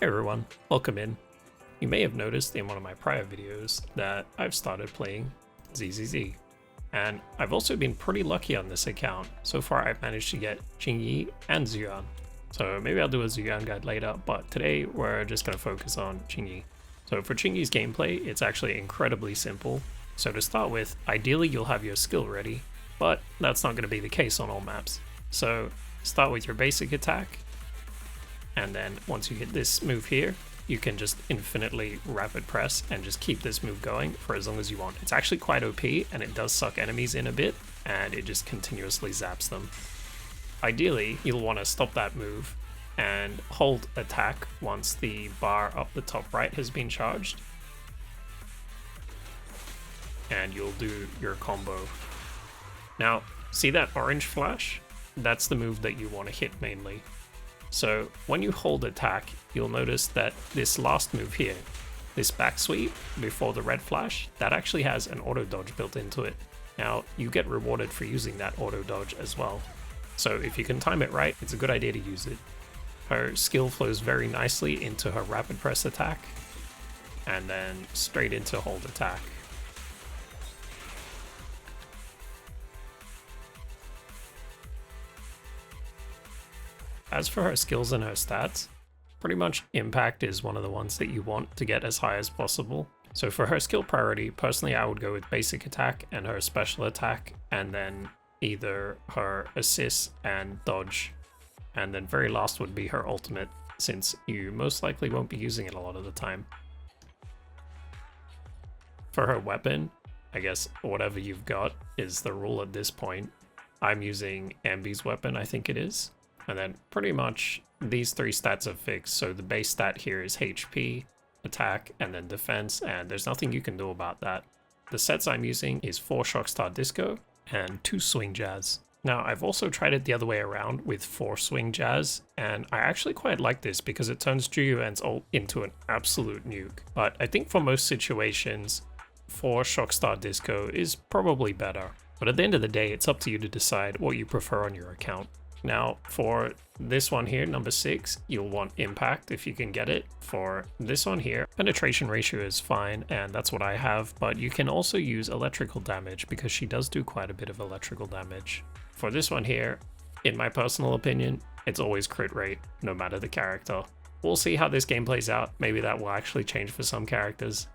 Hey everyone, welcome in. You may have noticed in one of my prior videos that I've started playing ZZZ, and I've also been pretty lucky on this account. So far I've managed to get Qingyi and Zhuan, so maybe I'll do a Zhuan guide later, but today we're just going to focus on Qingyi. So for Qingyi's gameplay, it's actually incredibly simple. So to start with, ideally you'll have your skill ready, but that's not going to be the case on all maps. So start with your basic attack, and then once you hit this move here, you can just infinitely rapid press and just keep this move going for as long as you want. It's actually quite OP, and it does suck enemies in a bit, and it just continuously zaps them. Ideally, you'll want to stop that move and hold attack once the bar up the top right has been charged, and you'll do your combo. Now, see that orange flash? That's the move that you want to hit mainly. So when you hold attack, you'll notice that this last move here, this back sweep before the red flash, that actually has an auto dodge built into it. Now you get rewarded for using that auto dodge as well. So if you can time it right, it's a good idea to use it. Her skill flows very nicely into her rapid press attack, and then straight into hold attack. As for her skills and her stats, pretty much impact is one of the ones that you want to get as high as possible. So for her skill priority, personally I would go with basic attack and her special attack, and then either her assist and dodge, and then very last would be her ultimate, since you most likely won't be using it a lot of the time. For her weapon, I guess whatever you've got is the rule at this point. I'm using Ambi's weapon, I think it is. And then pretty much these three stats are fixed. So the base stat here is HP, attack, and then defense, and there's nothing you can do about that. The sets I'm using is 4 Shockstar Disco and 2 Swing Jazz. Now I've also tried it the other way around with 4 Swing Jazz, and I actually quite like this because it turns Zhuyuan's ult into an absolute nuke. But I think for most situations, 4 Shockstar Disco is probably better. But at the end of the day, it's up to you to decide what you prefer on your account. Now for this one here, number 6, you'll want impact if you can get it. For this one here, penetration ratio is fine, and that's what I have, but you can also use electrical damage because she does do quite a bit of electrical damage. For this one here, in my personal opinion, it's always crit rate, no matter the character. We'll see how this game plays out. Maybe that will actually change for some characters.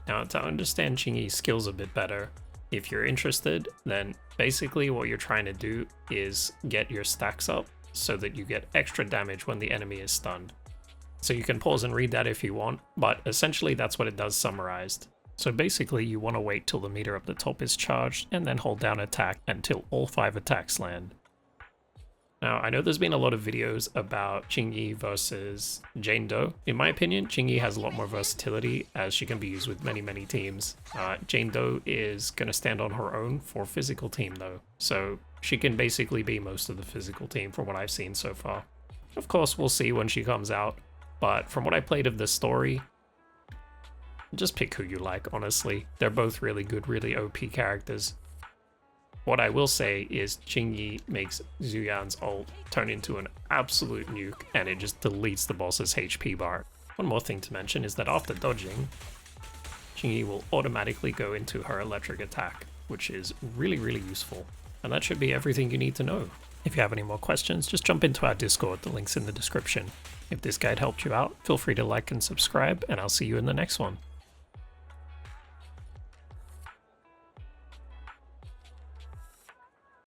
Now to understand Qingyi's skills a bit better, if you're interested, then basically what you're trying to do is get your stacks up so that you get extra damage when the enemy is stunned. So you can pause and read that if you want, but essentially that's what it does summarized. So basically you want to wait till the meter up the top is charged and then hold down attack until all 5 attacks land. Now, I know there's been a lot of videos about Qingyi versus Jane Doe. In my opinion, Qingyi has a lot more versatility as she can be used with many teams. Jane Doe is going to stand on her own for physical team though, so she can basically be most of the physical team from what I've seen so far. Of course, we'll see when she comes out, but from what I played of the story, just pick who you like, honestly. They're both really good, really OP characters. What I will say is Qingyi makes Zhuyan's ult turn into an absolute nuke, and it just deletes the boss's HP bar. One more thing to mention is that after dodging, Qingyi will automatically go into her electric attack, which is really useful. And that should be everything you need to know. If you have any more questions, just jump into our Discord, the link's in the description. If this guide helped you out, feel free to like and subscribe, and I'll see you in the next one.